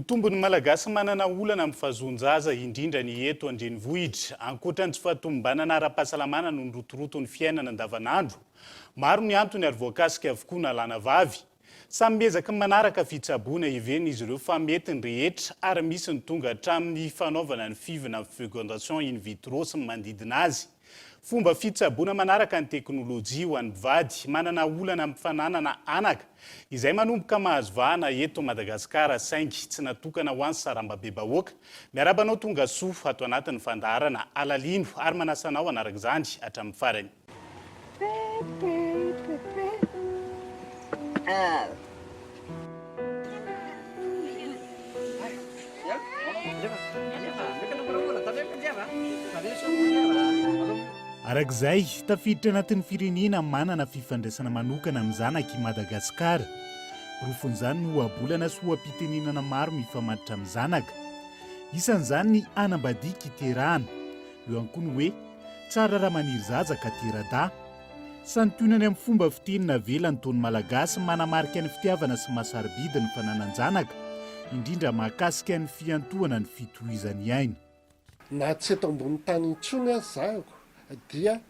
Tombony malagasy manana olana amin'ny fahazon-jaza indrindra ny eto andrenivohitra. Ankoatra ny tsy fahatombanana ara-pahasalamana no rotoroto ny fiainana andavanandro. Maro ny antony ary voakasika avokoa na lana vavy. Samy miezaka manaraka fitsaboana iverina izy ireo fa mety ny rehetra ary misy ny tonga hatramin'ny fanaovana ny fivina fécondation in vitro sy ny manodidina azy. Fomba fitsaboana manaraka ny teknôlôjia ho an'ny mpivady manana olana amin'ny fananana anaka izay manomboka mahazo vahana eto Madagasikara saingy tsy natokana ho an'ny sarambabem-bahoaka. Miarabanao tonga soa ato anatin'ny fandaharana alalino ary manasanao anaraka izany hatramin'ny farany. Arak'izay tafiditra anatin'ny firenena manana fifandraisana manokana amin'ny zanaka i Madagasikara. Rofon'izany no abolana sy hoam-pitenenana maro mifamatotra amin'ny zanaka. Isan'izany ny anambadiaka iterahana. Eo ihany koa ny hoe tsara raha maniry zaza ka tera-dà. Santionany amin'ny fomba fitenina velany taony malagasy manamarika ny fitiavana sy mahasaribida ny fananan-janaka, indrindra mahakasika ny fiantohana ny fitohizany aina. Na tsy eto ambony tany intsony azy zahako dia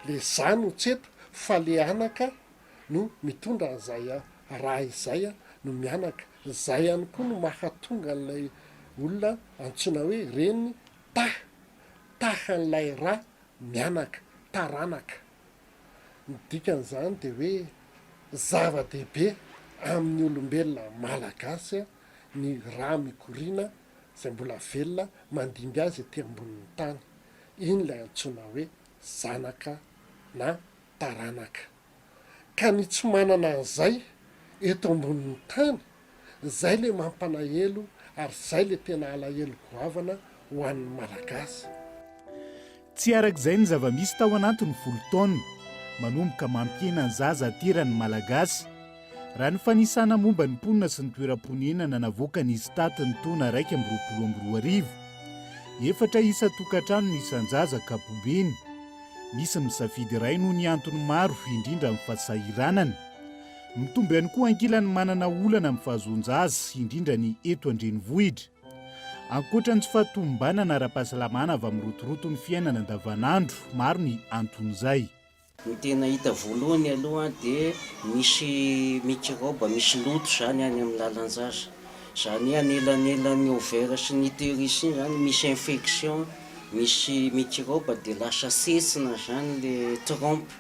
le zano tseto fa le anaka no mitondra an'izay raha izay no mianaka. Zay ihany koa no mahatonga an'ilay olona antsoina hoe reny tahan'ilay raha mianaka, taranaka. Ny dikan'izany dia hoe zava-dehibe amin'ny olombelona malagasy ny raha mikoriana izay mbola velona mandimby azy ety ambonin'ny tany. Iny ilay antsoina hoe zanaka na taranaka. Ka ny tsy manana an'izay eto ambonin'ny tany, izay le mampalahelo ary izay le tena alahelo goavana ho an'ny malagasy. Tsy arak'izay ny zava-misy tao anatiny folo taona manomboka mampiena ny zaza ateran'ny malagasy. Raha ny fanisana momba ny mponina sy ny toeram-ponenana navoaka nisy taty ny taona 2024, 4 isa tokantrano ny isan-jaza kapobeny. Misy misafidy iray noho ny antony maro indrindra amin'ny fahasahiranana. Mitombo ihany koa ankilany manana olana amin'ny fahazon-jaza indrindra ny eto andrenivohitra. Ankoatra ny tsy fahatombanana ara-pahasalamana avy amin'ny rotoroto ny fiainana andavanandro, maro ny anton'izay. Ny tena hita voalohany aloha dia misy mikroba, misy loto zany any amin'ny lalan-jaza. Zany anelanelan'ny ovaire sy ny utérus zany misy infection, misy mikroba dia lasa sesina zany le trompe.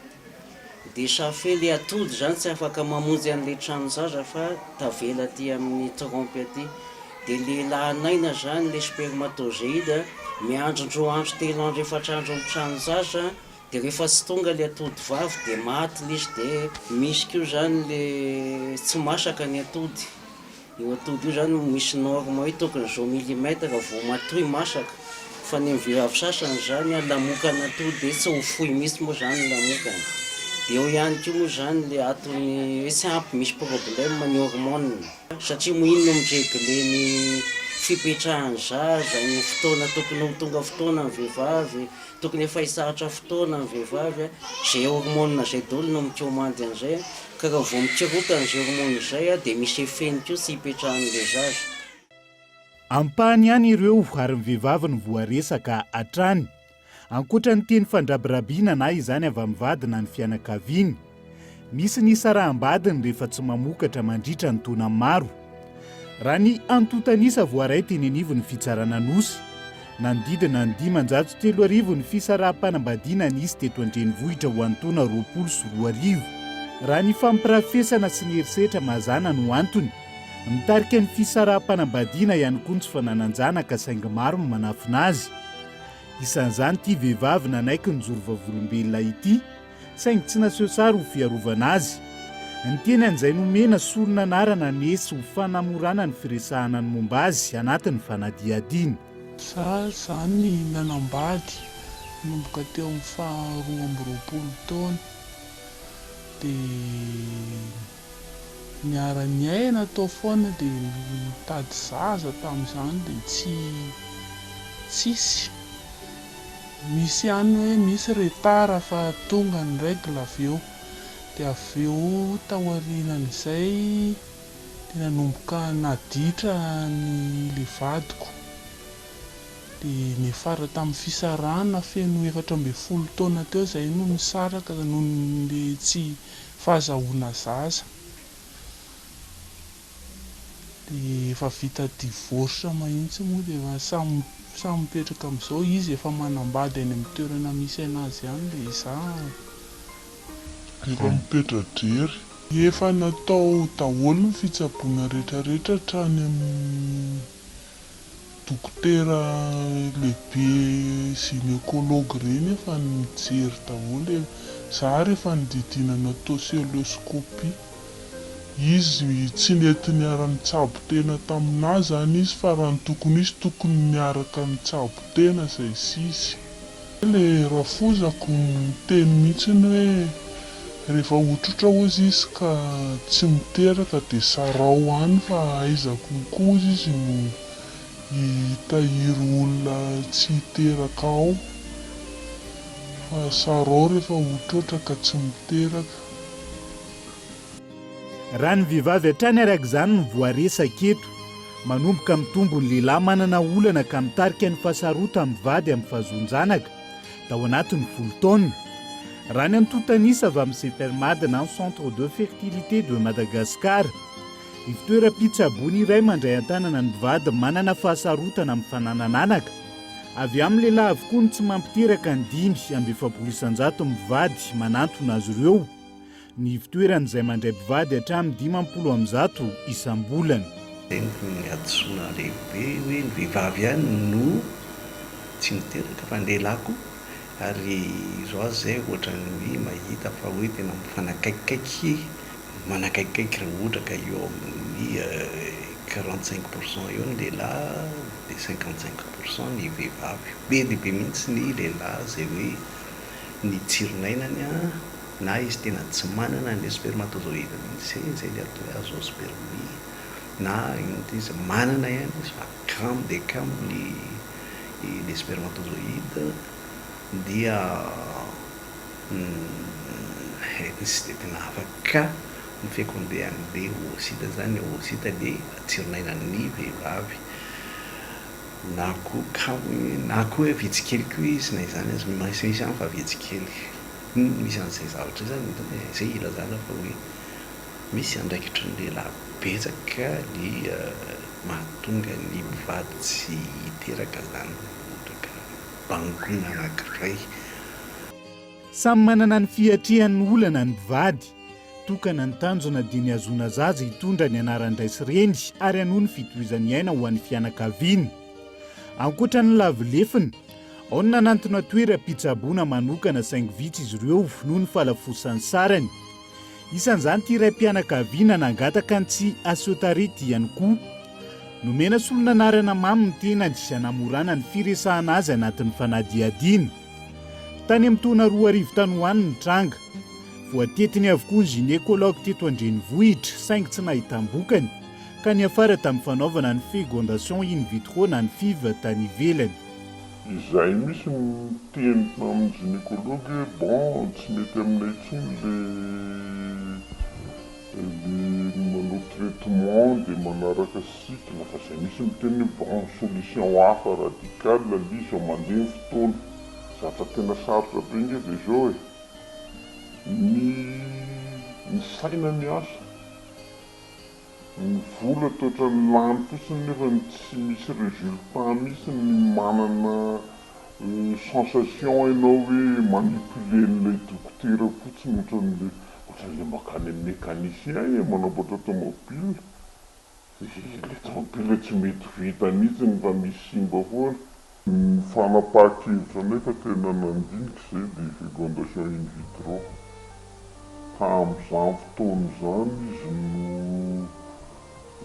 Dia safe le atody zany tsy afaka mamonjy an'le trano-jaza fa tavela aty amin'ny trompe aty. Dia le lahanaina zany le spermatozoïde miandro andro 3 andro 4 andro amin'ny trano-jaza. Dia rehefa tsy tonga le atody vavy dia maty izy. Dia misy koa zany le tsy masaka ny atody. Io atody io zany misy norme hoe tokony 0 mm vao matoy masaka. Fa ny vehivavy sasany zany lamokana atody dia tsy ho fohy misy moa zany lamokana. Dia eo ihany koa moa zany le atony hoe tsy ampy misy problème ny hormone. Satria moa iny no miregle ny fipetrahan'ny zaza, ny fotoana tokony ho tonga fotoana ny vehivavy, tokony efa hisahatra fotoana ny vehivavy, zay hormone zay daholo no mikomandy an'izay. Ka raha vao mikirotana izay hormone izay dia misy efeny koa sy hipetrahan'ilay zaza. Ampahany ihany ireo ary ny vehivavy ny voaresaka hatrany. Ankoatra ny teny fandrabirabiana na izany avy amin'ny vady na ny fianakaviany. Misy ny saraham-badiny rehefa tsy mamokatra mandritra ny taona maro. Raha ny antotanisa voaray teny anivo ny fitsarana nosy. Nandidina ny 503 ny fisaraha-panambadiana nisy teto andrenivohitra ho an'ny taona 2024. Raha ny fampirafesana sy ny herisetra mazana no antony. Mitarika ny fisaraha-panambadiana ihany koa ny tsy fananan-janaka saingy maro no manafina azy. Isan'izany ity vehivavy nanaiky ny jorovavolombelona ity, saingy tsy naseho sary ho fiarovana azy. Ny teny an'izay nomena solona anarana nesy ho fanamorana ny firesahana ny momba azy anatin'ny fanadihadiana. Zany nanambady nomboka teo amin'ny faha 20 taona. Dia niara-ny aina tao foana dia mitady zaza tamin'izany dia tsisy. Misy ihany hoe misy retard fa tonga ny règle avy eo. Dia avy eo tao aorianan'izay nanomboka naditra le vadiko. Dia nifara tamin'ny fisarana feno 14 taona teo izay no nisaraka noho le tsy fahazahoana zaza. Dia efa vita divorce mahitsy moa dia efa samy mipetraka amin'izao izy, efa manambady any amin'ny toerana misy anazy ihany dia izaho efa mipetra-drery. Efa natao daholo ny fitsaboana rehetrarehetra hatrany amin'ny dokotera lehibe gynécologue ireny efa nijery daholo. Izaho rehefa nididina natao céloscopie. Izy tsy nety niara-nitsabo tena taminahy zany izy fa raha ny tokony izy tokony niaraka nitsabo tena izay sisy. Le rafozako miteny mihitsiny hoe rehefa otrotra hozy izy ka tsy miteraka dia sarao any fa aizako koa izy no hitahiry olona tsy hiteraka ao. Fa sarao rehefa otrotra ka tsy miteraka. Raha ny vehivavy hatrany araka izany no voaresaka eto, manomboka mitombo ny lehilahy manana olana ka mitarika ny fahasarota amin'ny vady amin'ny fahazonjanaka da ao anatin'ny 10 taona. Raha ny antontanisa avy amin'ny Sepermade na ny Centre de Fertilité de Madagascar, ivitoeram-pitsaboana iray mandray an-tanana ny vady manana fahasarotana amin'ny fananananaka. Avy amin'ny lehilahy avokoa ny tsy mampiteraka ny 5,700 mivady manantona azy ireo. Ny ivitoeran'izay mandray mpivady hatramin'ny 500 isam-bolana. Ny adosona lehibe hoe ny vehivavy ihany no tsy miteraka fa ny lehilahy koa. Ary izo azy izay ohatrany hoe mahita fa hoe tena mifanakaikikaiky, manakaikikaiky raha ohatra ka eo amin'ny 45% eo ny lehilahy dia 55% ny vehivavy. Be dia be mihitsy ny lehilahy izay hoe ny tsironainany na izy tena tsy manana ny spermatozoïde mihitsy izay le atao hoe azoospermie, na izy manana ihany izy fa kamo dia kamo ny spermatozoïde dia tsy dia tena afaka ny fécondehan'le oocyte zany, oocyte dia tsironainan'ny vehivavy. Na koa kamo na koa vitsikely koa izy na izany azy misy ihany fa vitsikely. Misy an'izay zavatra izany izay ilazana fa hoe misy andraikitry ny lehilahy betsaka ny mahatonga ny mpivady tsy hiteraka zany ohatraka bangona anankiray. Samy manana ny fiatrehan'ny olana ny mpivady, tokana ny tanjona dia ny hazoana zaza hitondra ny anaran-draisy reny ary hanohy ny fitohizan'ny aina ho an'ny fianakaviany. Ankoatra ny lavilefiny, ao ny nanantona toeram-pitsaboana manokana saingy vitsy izy ireo noho ny fahalafosan'ny sarany. Isan'izany ity raim-pianakaviana nangataka ny tsy aseotarity ihany koa. Nomena solon'anarana mamy ny tenany sy hanamorana ny firesahana azy anatin'ny fanadihadiana. Tany amin'ny taona 2000 tany ho any ny tranga. Voatetiny avokoa ny gynécologue teto Andrenivohitra saingy tsy nahitam-bokany ka niafara tamin'ny fanaovana ny fécondation in vitro na ny FIV tany ivelany. Izay misy miteny amin'ny gynécologue hoe bon tsy mety aminay intsony le manao traitement dia manaraka cycle fa izay misy miteny hoe bon solution hafa radicale izy ao mandeha ny fotoana. Zavatra tena sarotra be nge dia zao ny saina miasa, ny vola toetra ny lany fotsiny nefa tsy misy résultat mihitsy ny manana sensation ianao hoe manipule n'ilay dokotera fotsiny ohatran'ilay makany amin'ny mécanicien manamboatra tomobile. Ilay tomobile tsy mety vita mihitsy fa misy simba foana. Ny fanapahan-kevitra nefa tena nandinika izay dia fécondation in vitro. Tamin'izany fotoana izany izy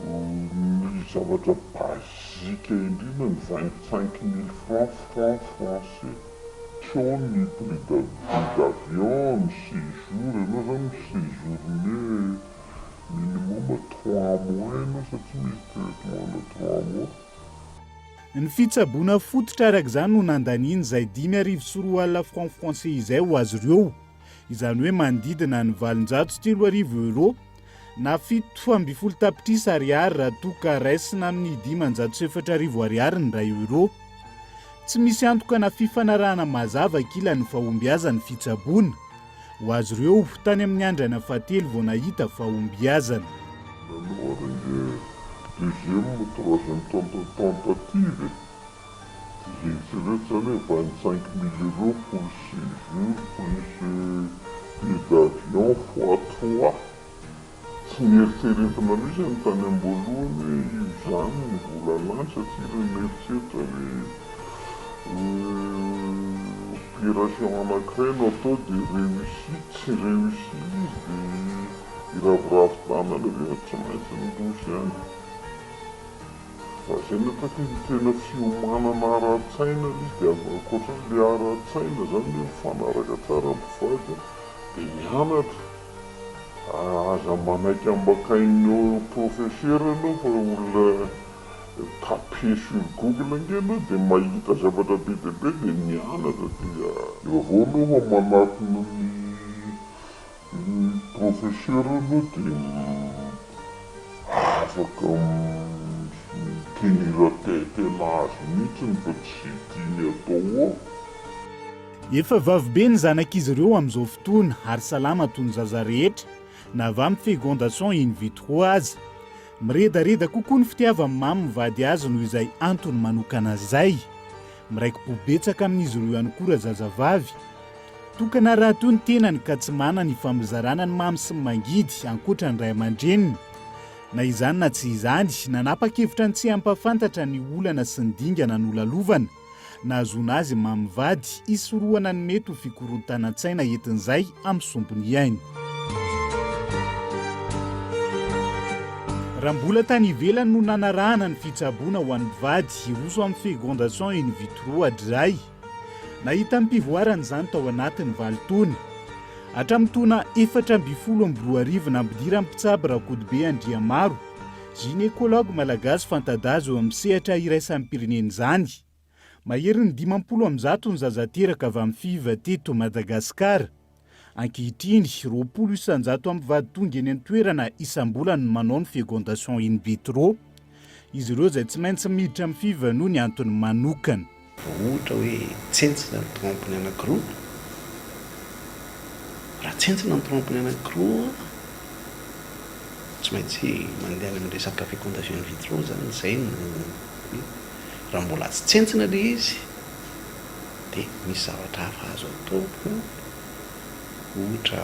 ny zavatra bazika indrindra ny 25 000 francs français. Ny prix d'avion, ny séjour, ianao zany miséjourner minimum 3 mois ianao satria misy traitement 3 mois. Ny fitsaboana fototra araka izany no nandaniany izay 5,4 francs français izay ho azy ireo. Izany hoe manodidina ny 730 € na 7 tapitrisa ariary raha toa ka raisina amin'ny 507 ariary ny ray euro. Tsy misy antoka na fifanarahana mazava kila ny fahombiazany fitsaboana ho azy ireo tany amin'ny andrana fahatelo vao nahita fahombiazana. Deuxième, troisième tentative. J'ai sélectionné 25 000 euros pour le séjour, plus billet d'avion x3. Tsy nieritseretina mihitsy ny tany am-boalohany io zany ny vola lany satria reneritsehitra le opération anankiray no atao dia réussi, tsy réussi izy dia iravoravo tanana aveo tsy maintsy nirosy any. Fa zay nefa tena fiomanana ara-tsaina izy dia ankoatran'le ara-tsaina zany hoe mifanaraka tsara mpivady dia mianatra. Aza manaiky ambakain'io professeur anao fa olona tapé sur Google ange dia mahita zavatra be dia be dia mianatra dia eo avao anao manatona ny professeur anao dia afaka tenir tena azy mihitsy fa tsy tiany atao ao. Efa vavibe ny zanak'izy ireo amin'izao fotoana ary salama toy ny zaza rehetra na avy amin'ny fécondation in vitro aza. Miredareda kokoa ny fitiavany mamy mivady azy noho izay antony manokana izay. Miraiki-po betsaka amin'izy ireo ihany koa raha zazavavy. Tokana raha toy ny tenany ka tsy manana ny famizarana ny mamy sy ny mangidy ankoatra ny ray aman-dreniny. Na izany na tsy izany, nanapa-kevitra ny tsy ampafantatra ny olana sy ny dingana nolalovana nahazoana azy mamivady isorohana ny mety ho fikorontana-tsaina entin'izay amin'ny sombony iainy. Raha mbola tany ivelany no nanarahana ny fitsaboana ho an'ny mpivady iroso amin'ny fécondation in vitro adray. Nahita mpivoarana izany tao anatin'ny valitaona. Hatramin'ny taona 412 nampidira mpitsabo Rakodibe Andriamaro, gynécologue malagasy fantadazy eo amin'ny sehatra iraisan'ny pireneny izany. Mahery ny 50 ny zazateraka avy amin'ny fiva teto Madagasikara. Ankehitriny 20 isanjato amin'ny mpivady tonga eny an-toerana isam-bola no manao ny fécondation in vitro. Izy ireo izay tsy maintsy miditra amin'ny fiva noho ny antony manokana. Ohatra hoe tsentsina ny trompony anankiroa. Raha tsentsina ny trompony anankiroa tsy maintsy mandeha amin'ny resaka fécondation in vitro zany izay no raha mbola tsy tsentsina le izy dia misy zavatra hafa azo atao. Ohatra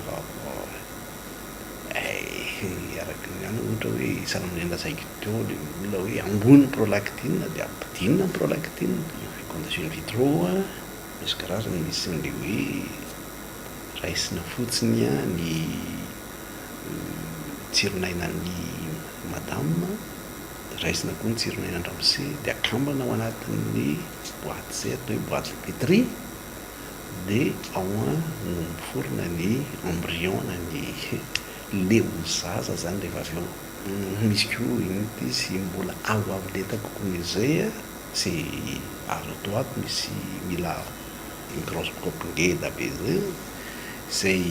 araka ny any ohatra hoe salamonena saika teo le olona hoe ambony prolactine dia ampidinina ny prolactine. Fécondation in vitro misy karazany, misy n'le hoe raisina fotsiny ny tsironainan'ny madame, raisina koa ny tsironainan'ny dia akambana ao anatin'ny boaty izay atao hoe boaty pétri dia ao no miforona ny embryon na ny leo zaza zany rehefa avy eo. Misy koa inty sy mbola avo leta kokoa izay sy azo atao ato, misy mila microscope ngeda be zay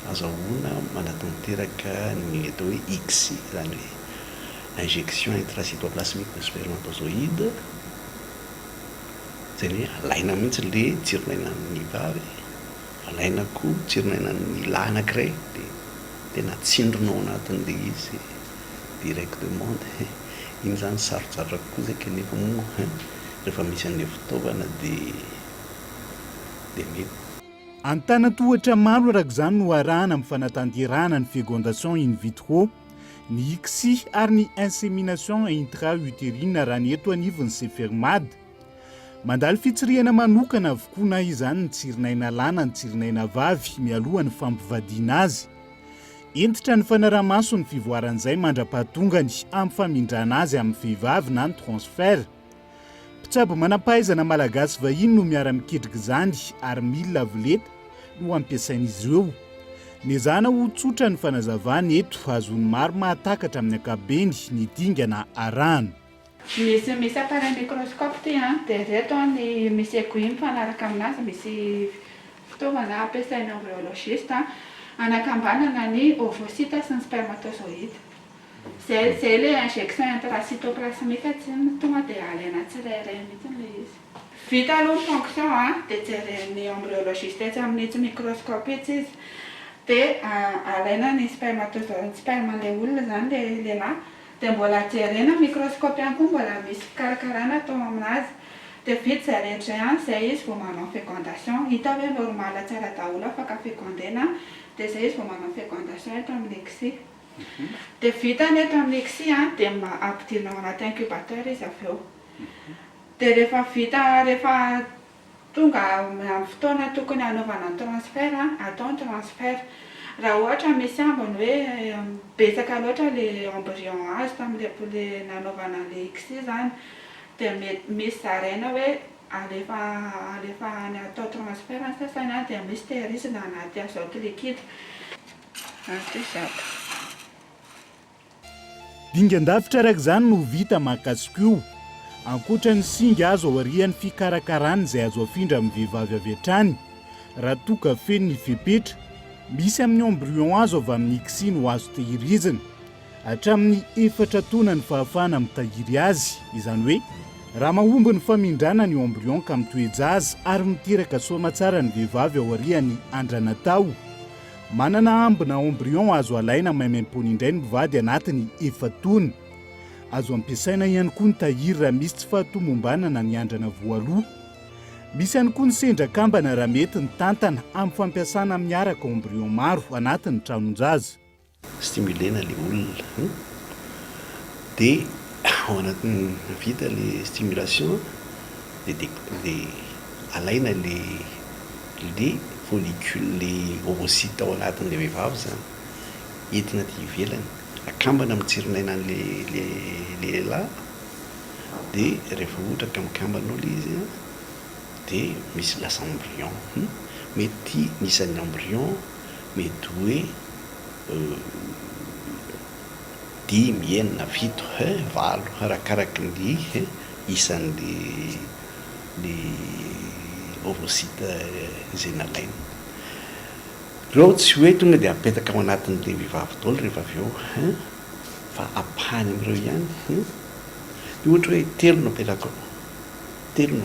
azahoana manatanteraka ny atao hoe X zany hoe injection intracytoplasmique de spermatozoïde. Zay hoe alaina mihitsy le tsironainan'ny vavy, alaina koa tsironainan'ny lahy anankiray dia tena tsindronao anatin'le izy directement. Iny zany sarotsarotra kokoa zay kanefa moa rehefa misy an'ilay fitaovana dia mety. Antanatohatra maro araka izany no arahana amin'ny fanatanterahana ny fécondation in vitro, ny ICSI ary ny insémination intra-utérine raha ny eto anivon'ny CFERMAD. Mandalo fitsirihana manokana avokoa na izany ny tsironaina lahy na ny tsironaina vavy mialoha ny fampivadiana azy. Entitra ny fanaraha-maso ny fivoaran'izay mandra-pahatongany amin'ny famindrana azy amin'ny vehivavy na ny transfert. Mpitsabo manam-pahaizana malagasy vahiny no miara-miketrika izany ary milina avoleta no ampiasain'izy ireo. Niazana ho tsotra ny fanazavana eto azony maro mahatakatra amin'ny ankabeny ny dingana arahana. Misy appareil microscope ty dia reto misy aiguille mifanaraka aminazy, misy fitaovana ampiasain'ny embryologiste anakambanana ny ovocita sy ny spermatozoïde. Zay le injection intracytoplasmique tsy tonga dia alaina tsirairay mihitsy le izy. Vita aloha ny fonction dia jeren'ny embryologiste tsy amin'ny tsy microscope itsy izy. Dia alaina ny spermatozoïde sperman'ilay olona zany le lehilahy dia mbola jerena microscope ihany koa mbola misy fikarakarana atao aminazy. Dia vita zay rehetra ihany zay izy vao manao fécondation, hita hoe normal tsara daholo afaka fécondena, dia zay izy vao manao fécondation eto amin'ny XI. Dia vita ny eto amin'ny XI dia ampidirina ao anaty incubateur izy avy eo. Dia rehefa tonga amin'ny fotoana tokony hanaovana ny transfert atao ny transfert. Raha ohatra misy ambiny hoe betsaka loatra le embryon azo tamin'ile nanaovana le XI zany, dia misy zaraina hoe alefa any atao transfert ny sasany dia misy tehirizina anaty azote liquide. Dingan-davitra araka izany no vita mahakasika io. Ankoatra ny singa azo ao arian'ny fikarakarana izay azo afindra amin'ny vehivavy avy hatrany raha toa ka feno ny fepetra. Misy amin'ny embryon azo avy amin'ny XI no azo tehirizina hatramin'ny 4 taona ny fahafahana mitahiry azy. Izany hoe raha mahomby ny famindrana ny embryon ka mitoejaza ary miteraka soamatsara ny vehivavy ao arian'ny andranatao, manana ambina embryon azo alaina maimaim-pony indray ny mpivady anatiny 4 taona. Azo ampiasaina ihany koa ny tahiry raha misy tsy fahatomombanana ny andrana voaloha. Misy ihany koa ny sendrakambana raha mety ny tantana amin'ny fampiasana miaraka embryon maro anatin'ny tranon-jaza. Stimulena le olona dia ao anatin'ny vita le stimulation dia alaina le follicule le ovocyte ao anatin'le vehivavy zany entina ty ivelany akambana amin'nytsirinaina an'le lehilahy. Dia rehefa ohatra ka mikambanao le izy dia misy lasa embryon. Mety nisan'ny embryon mety hoe 10, 9, 7, 8 arakaraky ny isan'le ovocyte izay nalaina. Reo tsy hoe tonga dia apetaka ao anatin'le vehivavy daholo rehefa avy eo fa apahany amin'ireo ihany. Dia ohatra hoe 3 no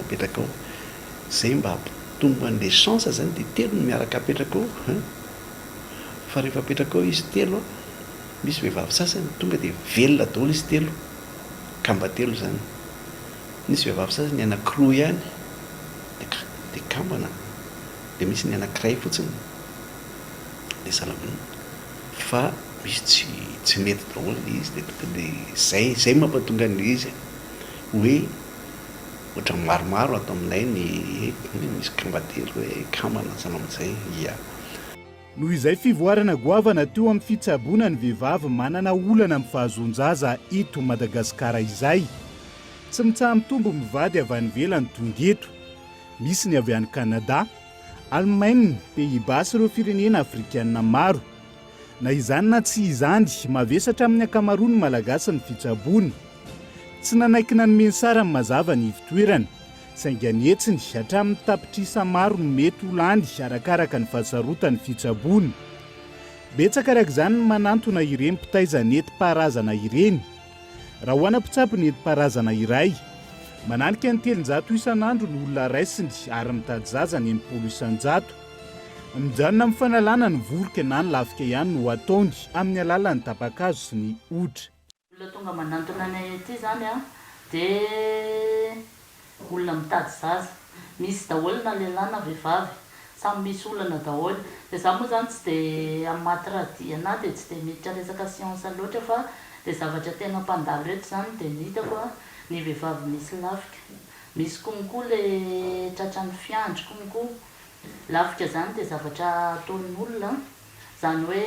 apetaka ao zay mba hampitombo an'le chance zany dia 3 no miaraka apetraka ao. Fa rehefa apetraka ao izy 3 misy vehivavy sasany tonga dia velona daholo izy 3 kamba 3 zany. Misy vehivavy sasany anankiroa ihany dia kambana, dia misy ny anankiray fotsiny dia salamina. Fa misy tsy mety daholo le izy dia tonga dia zay mampatonga ny izy hoe ohatra maromaro atao aminay ny misy kamba 3 hoe kambana sana amin'izay ia. Noho izay fivoarana goavana teo amin'ny fitsaboana ny vehivavy manana olana amin'ny fahazoan-jaza eto Madagasikara izay. Tsy mitsaha-mitombo mivady avy any ivelany tonga eto. Misy ny avy any Kanada, Allemagne, Pays-Bas sy ireo firenena afrikanina maro. Na izany na tsy izany mavesatra amin'ny ankamaroany malagasy ny fitsaboana. Tsy nanaiky nanome sara ny mazava ny ivitoerana, saingy anetsiny hatramin'ny tapitrisa maro no mety ho lany arakaraka ny fahasarotany fitsaboana. Betsaka araka izany ny manantona ireny mpitaiza nentim-paharazana ireny. Raha hoana mpitsabo nentim-paharazana iray, mananika ny 300 isan'andro ny olona raisiny ary mitady zaza ny 80 isan-jato. Mijanona amin'ny fanalana ny voroka na ny lafika ihany no ataony amin'ny alalan'ny tapa-kazo sy ny hoditra. Olona tonga manantona anay aty zany dia olona mitady zaza, misy daholo na lehilahy na vehivavy, samy misy olana daholo. Dia za moa zany tsy dia amin'ny mahatradiana dia tsy dia miditra resaka siansa loatra fa dia zavatra tena mpandalo reto zany dia ny hitako ny vehivavy misy lafika. Misy konkoa le tratran'ny fiandry konkoa. Lafika zany dia zavatra ataon'ny olona, zany hoe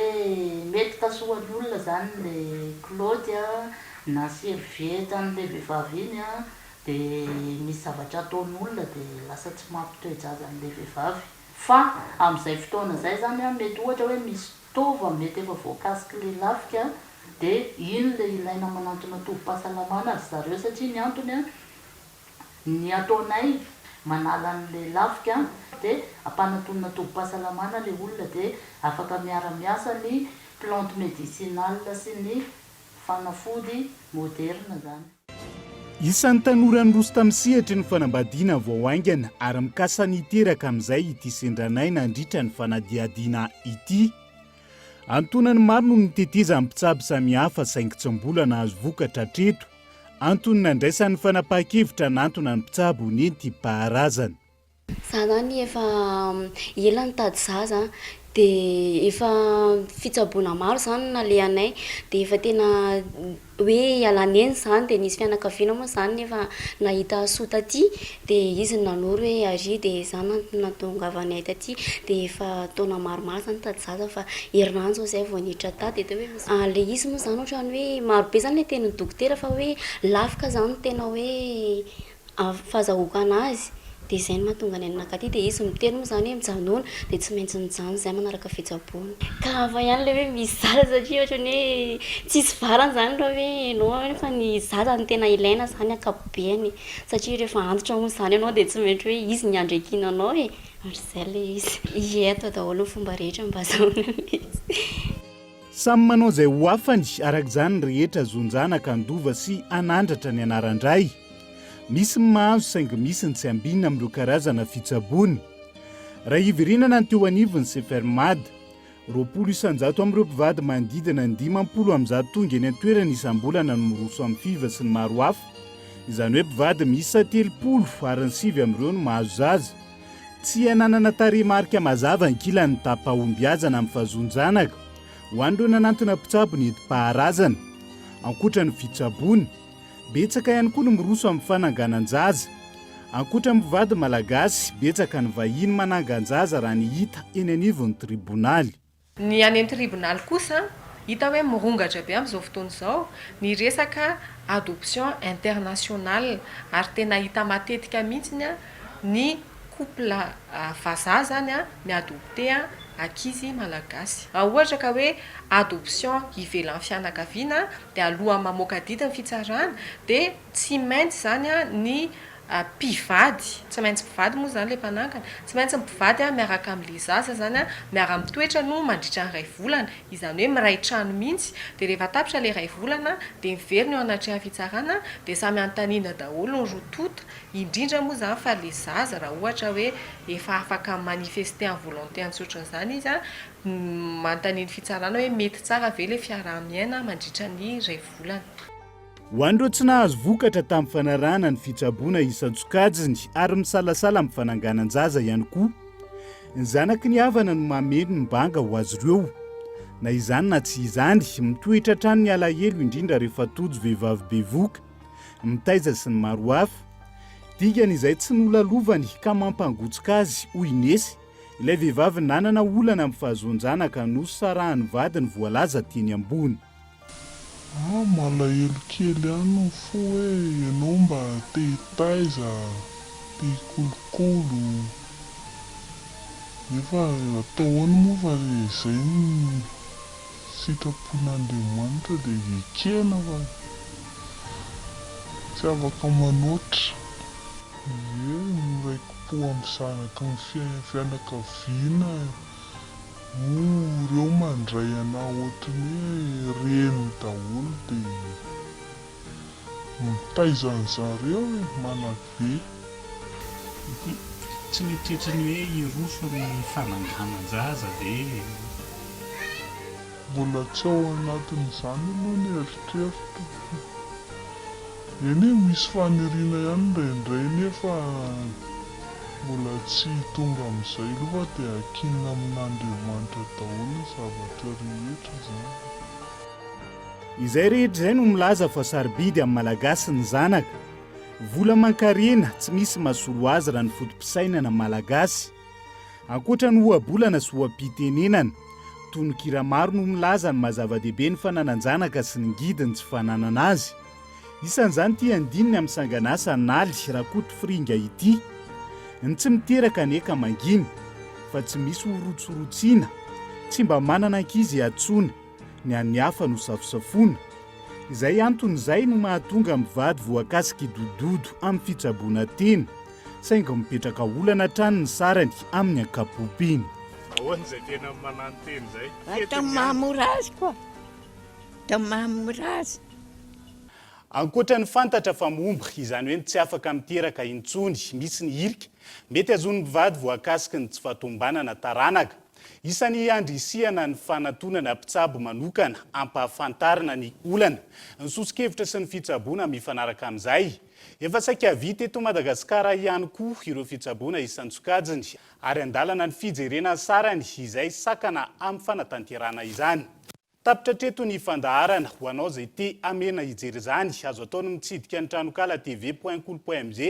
mety tasohan'ny olona zany le klaoty na servieta an'ilay vehivavy iny dia misy zavatra ataon'ny olona dia lasa tsy mampitoejaza an'ilay vehivavy. Fa amin'izay fotoana izay zany mety ohatra hoe misy tova mety efa voakasiky le lafika dia iny le ilaina manantona tovi-pahasalamana azy zareo satria ny antony ny ataonay manala an'le lafika dia ampanatonina tobo-pahasalamana le olona dia afaka miara-miasa ny plante médicinale sy ny fanafody moderna zany. Isan'ny tanora nyroso tamin'ny sehatra ny fanambadiana vao aingana ary mikasa niteraka amin'izay ity sendranay nandritra ny fanadiadiana ity. Antonany maro no niteteza amin'ny mpitsabo samihafa saingy tsy mbola nahazo vokatra hatreto. Antony nandraisan'ny fanapahan-kevitra nantona ny mpitsabo nentim-paharazana. Za zany efa ela nitady zaza dia efa fitsaboana maro zany nalehanay dia efa tena hoe ialany eny zany dia nisy fianakaviana moa zany nefa nahita soa taty dia izy nanoro hoe ary dia zany natongavanay taty dia efa taona maromaro zany tady zaza fa herinandro zay vao niditra tady dia hoe le izy moa zany ohatrany hoe marobe zany le tenin'ny dokotera fa hoe lafika zany tena hoe fahazahoaka anazy. Dia izay no mahatonga ny anakaty dia izy miteny moa zany hoe mijanona dia tsy maintsy mijanona izay manaraka fitsaboana. Ka fa ihany le hoe misy zaza satria ohatrany hoe tsisy varany zany raha hoe ianao nefa ny zaza ny tena ilaina zany ankapobeany satria rehefa antitra moa zany ianao dia tsy maintsy hoe izy ny andrekinanao e. Izay le izy atao daholo ny fomba rehetra mba azahoana izy. Samy manao izay ho afany araka izany rehetra zonjanaka andova sy anandratra ny anaran-dray. Misy ny mahazo saingy misy ny tsy ambinina amin'ireo karazana fitsaboana. Raha hivirinana ny teo anivony Sefermad, 20 isanjato amin'ireo mpivady manodidina ny 50 amin'izany tonga eny an-toerana isam-bolana no miroso amin'ny fiva sy ny maro hafa. Izany hoe mpivady miisa 30 ary ny 7 amin'ireo no mahazo zaza. Tsy hananana tarehimarika mazava ankilan'ny tapahombiazana amin'ny fahazonjanaka ho an'ireo nanantona mpitsabo nentim-paharazana. Ankoatra ny fitsaboana, betsaka ihany koa no miroso amin'ny fananganan-jaza. Ankoatra ny mpivady malagasy, betsaka ny vahiny manangan-jaza raha ny hita eny anivon'ny tribonaly. Ny any amin'ny tribonaly kosa hita hoe mirongatra be amin'izao fotoana izao ny resaka adoption internationale ary tena hita matetika mihitsy ny couple vazaha zany miadopte ankizy malagasy. Ohatra ka hoe adoption ivelan'ny fianakaviana dia aloha mamoaka dita ny fitsarana dia tsy maintsy zany ny mpivady, tsy maintsy mpivady moa zany le mpanangana, tsy maintsy mpivady miaraka amin'le zaza zany miara-mitoetra no mandritra ny ray volana, izany hoe miray trano mihitsy dia rehefa tapitra le ray volana dia miverina eo anatrehan'ny fitsarana dia samy anontaniana daholo ny rotota, indrindra moa zany fa le zaza raha ohatra hoe efa afaka manifester en volonté antsotran'izany izy manontaniana fitsarana hoe mety tsara ve le fiaraha-miaina mandritra ny ray volana. Ho an'ireo tsy nahazo vokatra tamin'ny fanarahana ny fitsaboana isan-tsokajiny ary misalasala amin'ny fananganan-jaza ihany koa, ny zanaky ny havana no mameno ny mbanga ho azy ireo. Na izany na tsy izany, mitoetra trano ny alahelo indrindra rehefa tojo vehivavy bevoka, mitaiza sy ny maro hafa. Dikan'izay tsy nolalovany ka mampangotsika azy ho inesy, ilay vehivavy nanana olana amin'ny fahazonjanaka no sarahany vadiny voalaza teny ambony. Malahelo kely ihany fo hoe ianao mba te hitaiza, te hikolokolo. Nefa ataoany moa fa izay ny sitrapon'Andriamanitra dia ekena fa tsy afaka manoatra. Miraiki-po amin'ny zanaka ny fianakaviana ireo mandray anahy ohatran'ny hoe reny daholo dia mitaiza an'zareo manabe. Tsy mitetry ny hoe iroso ny fananganan-jaza dia mbola tsy ao anatin'izany aloha ny eritreritra. Eny misy faniriana ihany indraindray nefa mbola tsy tonga amin'izay aloha dia akinina amin'Andriamanitra daholo zavatra rehetra zany. Izay rehetra izay no milaza fa sarobidy amin'ny malagasy ny zanaka. Vola mankarena tsy misy mahasolo azy raha ny fotom-pisainana malagasy. Ankoatra ny ohabolana sy ohampitenenana, tonon-kira maro no milaza ny mahazava-dehibe ny fananan-janaka sy ny ngidiny tsy fananana azy. Isan'izany ity andininy amin'ny sanganasa naly Rakoto Fringa ity. Ny tsy miteraka neka mangina, fa tsy misy orotsorotsiana, tsy mba manana ankizy atsoina, ny an'ny hafa no safosafoana. Izay anton'izay no mahatonga mivady voakasika idododo amin'ny fitsaboana tena, saingy mipetraka olana trany ny sarany amin'ny ankapobeny. Ahoana izay tena mananteny zay? Atao mahamora azy koa. Atao mahamora azy. Ankoatra ny fantatra fa momba izany hoe tsy afaka miteraka intsony, misy ny hirika, mety azony mivady voakasiky ny tsy fahatombanana taranaka. Isany andrisihana ny fanatonana mpitsabo manokana ampahafantarina ny olana. Ny sosikevitra sy ny fitsaboana mifanaraka amin'izay. Efa saika vita eto Madagasikara ihany koa ireo fitsaboana isan-tsokajiny ary andalana ny fijerena sarany izay sakana amin'ny fanatanterana izany. Tapitra treto ny fandaharana ho anao izay te amena hijery izany, azo ataony mitsidika ny tranokala tv.kolo.mz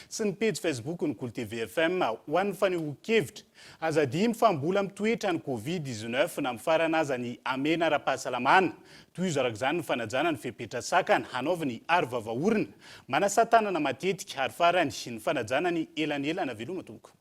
sy ny page Facebook ny Kolo TV FM ho an'ny fanehoan-kevitra. Azadiny fa mbola mitoetra ny Covid-19 na mifarana aza ny amena ara-pahasalamana. Toy izy araka izany ny fanajana ny fepetra sakana hanaovany ary vavaorina, manasatanana matetika ary farany ny fanajana ny elanelana veloma tompoko.